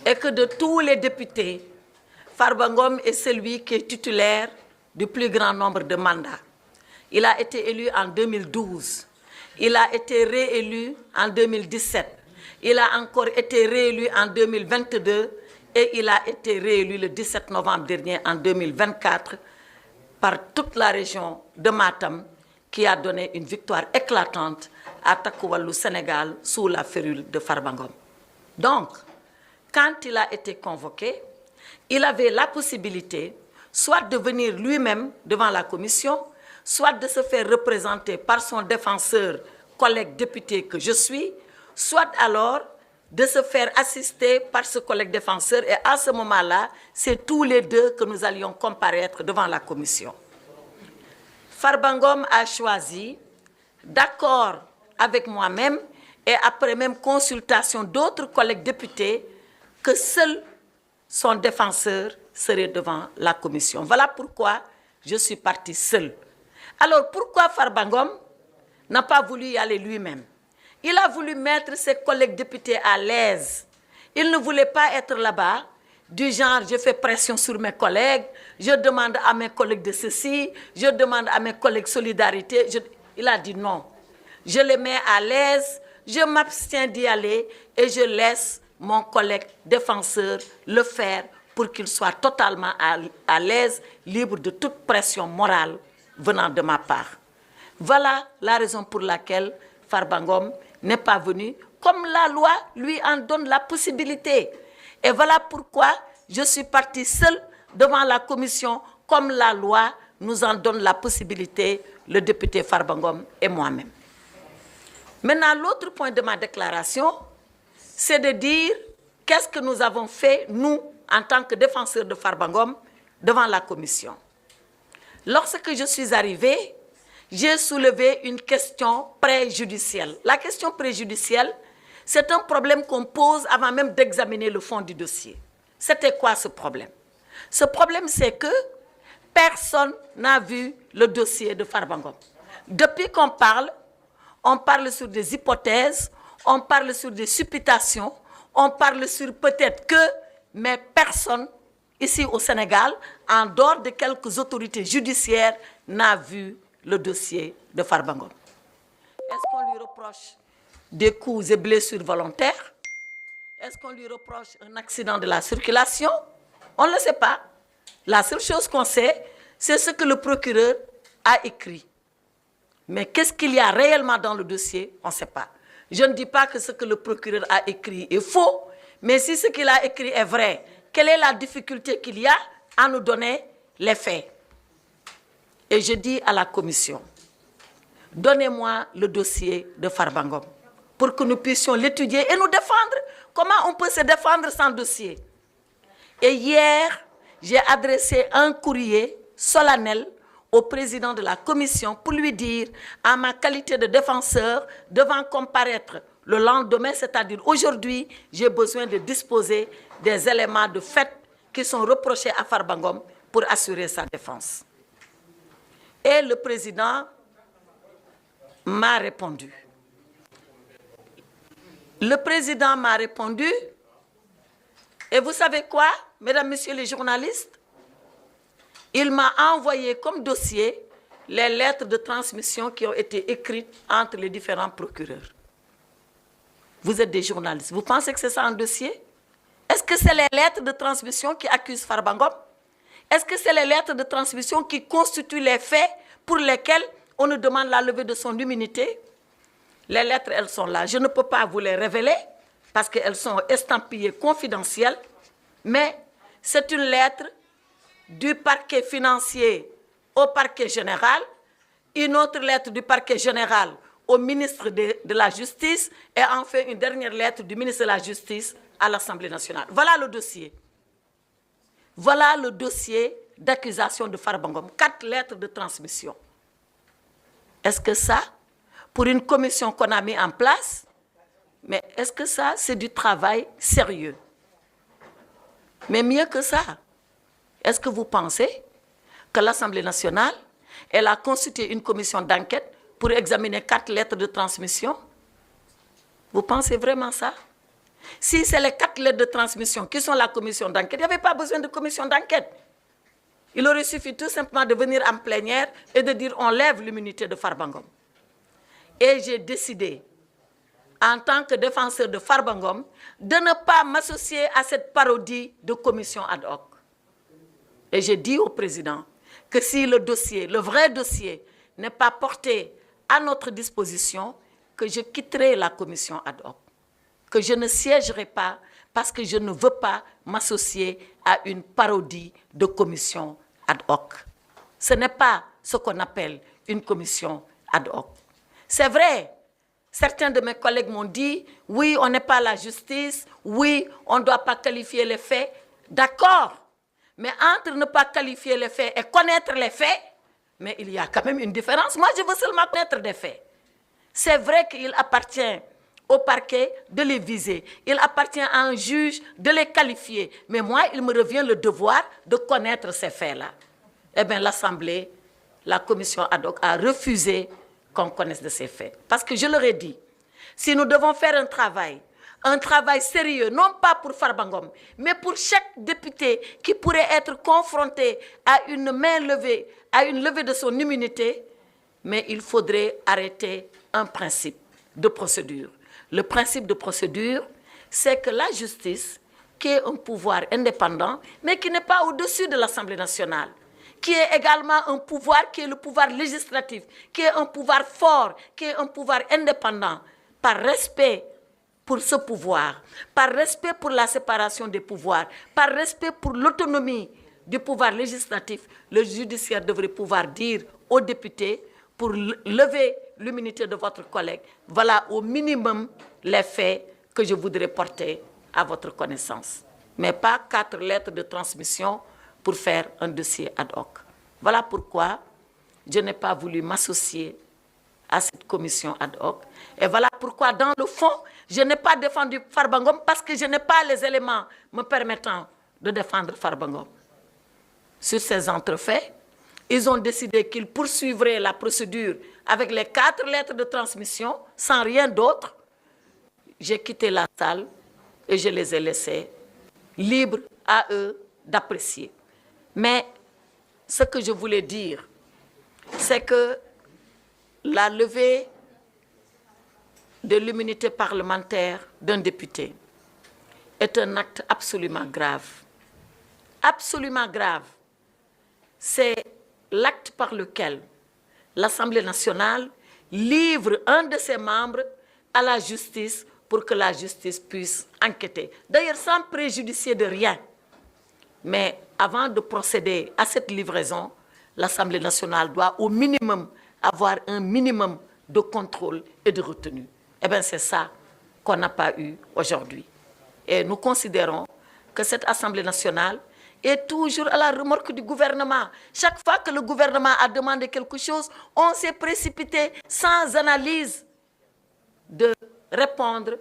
est que de tous les députés, Farba Ngom est celui qui est titulaire du plus grand nombre de mandats. Il a été élu en 2012. Il a été réélu en 2017. Il a encore été réélu en 2022 et il a été réélu le 17 novembre dernier en 2024 par toute la région de Matam qui a donné une victoire éclatante à Takku Wallu Sénégal sous la férule de Farba Ngom. Donc, quand il a été convoqué, il avait la possibilité soit de venir lui-même devant la commission, soit de se faire représenter par son défenseur, collègue député que je suis, soit alors de se faire assister par ce collègue défenseur. Et à ce moment-là, c'est tous les deux que nous allions comparaître devant la commission. Farba Ngom a choisi, d'accord avec moi-même et après même consultation d'autres collègues députés, que seul son défenseur serait devant la commission. Voilà pourquoi je suis partie seule. Alors pourquoi Farba Ngom n'a pas voulu y aller lui-même? Il a voulu mettre ses collègues députés à l'aise. Il ne voulait pas être là-bas, du genre je fais pression sur mes collègues, je demande à mes collègues de ceci, je demande à mes collègues solidarité. Il a dit non. Je les mets à l'aise, je m'abstiens d'y aller et je laisse mon collègue défenseur le faire pour qu'il soit totalement à l'aise, libre de toute pression morale venant de ma part. Voilà la raison pour laquelle Farba Ngom n'est pas venu, comme la loi lui en donne la possibilité. Et voilà pourquoi je suis partie seule devant la commission, comme la loi nous en donne la possibilité, le député Farba Ngom et moi-même. Maintenant, l'autre point de ma déclaration, c'est de dire qu'est-ce que nous avons fait, nous, en tant que défenseurs de Farba Ngom, devant la commission. Lorsque je suis arrivée, j'ai soulevé une question préjudicielle. La question préjudicielle, c'est un problème qu'on pose avant même d'examiner le fond du dossier. C'était quoi ce problème? Ce problème, c'est que personne n'a vu le dossier de Farba Ngom. Depuis qu'on on parle sur des hypothèses, on parle sur des supputations, on parle sur peut-être que, mais personne ici au Sénégal, en dehors de quelques autorités judiciaires, n'a vu le dossier de Farba Ngom. Est-ce qu'on lui reproche des coups et blessures volontaires? Est-ce qu'on lui reproche un accident de la circulation? On ne le sait pas. La seule chose qu'on sait, c'est ce que le procureur a écrit. Mais qu'est-ce qu'il y a réellement dans le dossier? On ne sait pas. Je ne dis pas que ce que le procureur a écrit est faux, mais si ce qu'il a écrit est vrai, quelle est la difficulté qu'il y a à nous donner les faits? Et je dis à la commission, donnez-moi le dossier de Farba Ngom pour que nous puissions l'étudier et nous défendre. Comment on peut se défendre sans dossier? Et hier, j'ai adressé un courrier solennel au président de la commission pour lui dire, à ma qualité de défenseur, devant comparaître le lendemain, c'est-à-dire aujourd'hui, j'ai besoin de disposer des éléments de fait qui sont reprochés à Farba Ngom pour assurer sa défense. Et le président m'a répondu. Le président m'a répondu, et vous savez quoi, mesdames, messieurs les journalistes? Il m'a envoyé comme dossier les lettres de transmission qui ont été écrites entre les différents procureurs. Vous êtes des journalistes, vous pensez que c'est ça un dossier? Est-ce que c'est les lettres de transmission qui accusent Farba Ngom? Est-ce que c'est les lettres de transmission qui constituent les faits pour lesquels on nous demande la levée de son immunité? Les lettres, elles sont là. Je ne peux pas vous les révéler parce qu'elles sont estampillées confidentielles, mais c'est une lettre du parquet financier au parquet général, une autre lettre du parquet général au ministre de la Justice et enfin une dernière lettre du ministre de la Justice à l'Assemblée nationale. Voilà le dossier. Voilà le dossier d'accusation de Farba Ngom. 4 lettres de transmission. Est-ce que ça, pour une commission qu'on a mis en place, mais est-ce que ça, c'est du travail sérieux? Mais mieux que ça, est-ce que vous pensez que l'Assemblée nationale, elle a constitué une commission d'enquête pour examiner 4 lettres de transmission? Vous pensez vraiment ça? Si c'est les 4 lettres de transmission qui sont la commission d'enquête, il n'y avait pas besoin de commission d'enquête. Il aurait suffi tout simplement de venir en plénière et de dire on lève l'immunité de Farba Ngom. Et j'ai décidé, en tant que défenseur de Farba Ngom, de ne pas m'associer à cette parodie de commission ad hoc. Et j'ai dit au président que si le dossier, le vrai dossier, n'est pas porté à notre disposition, que je quitterai la commission ad hoc, que je ne siégerai pas parce que je ne veux pas m'associer à une parodie de commission ad hoc. Ce n'est pas ce qu'on appelle une commission ad hoc. C'est vrai, certains de mes collègues m'ont dit, oui, on n'est pas la justice, oui, on ne doit pas qualifier les faits. D'accord, mais entre ne pas qualifier les faits et connaître les faits, mais il y a quand même une différence. Moi, je veux seulement connaître des faits. C'est vrai qu'il appartient au parquet de les viser. Il appartient à un juge de les qualifier. Mais moi, il me revient le devoir de connaître ces faits-là. Eh bien, l'Assemblée, la commission ad hoc a refusé qu'on connaisse de ces faits. Parce que je leur ai dit, si nous devons faire un travail sérieux, non pas pour Farba Ngom, mais pour chaque député qui pourrait être confronté à une main levée, à une levée de son immunité, mais il faudrait arrêter un principe de procédure. Le principe de procédure, c'est que la justice, qui est un pouvoir indépendant, mais qui n'est pas au-dessus de l'Assemblée nationale, qui est également un pouvoir qui est le pouvoir législatif, qui est un pouvoir fort, qui est un pouvoir indépendant, par respect pour ce pouvoir, par respect pour la séparation des pouvoirs, par respect pour l'autonomie du pouvoir législatif, le judiciaire devrait pouvoir dire aux députés, pour lever l'immunité de votre collègue, voilà au minimum les faits que je voudrais porter à votre connaissance. Mais pas 4 lettres de transmission pour faire un dossier ad hoc. Voilà pourquoi je n'ai pas voulu m'associer à cette commission ad hoc. Et voilà pourquoi, dans le fond, je n'ai pas défendu Farba Ngom parce que je n'ai pas les éléments me permettant de défendre Farba Ngom. Sur ces entrefaits, ils ont décidé qu'ils poursuivraient la procédure avec les 4 lettres de transmission, sans rien d'autre. J'ai quitté la salle et je les ai laissés libres à eux d'apprécier. Mais ce que je voulais dire, c'est que la levée de l'immunité parlementaire d'un député est un acte absolument grave. Absolument grave. C'est l'acte par lequel l'Assemblée nationale livre un de ses membres à la justice pour que la justice puisse enquêter. D'ailleurs, sans préjudicier de rien. Mais avant de procéder à cette livraison, l'Assemblée nationale doit au minimum avoir un minimum de contrôle et de retenue. Eh bien, c'est ça qu'on n'a pas eu aujourd'hui. Et nous considérons que cette Assemblée nationale est toujours à la remorque du gouvernement. Chaque fois que le gouvernement a demandé quelque chose, on s'est précipité sans analyse de répondre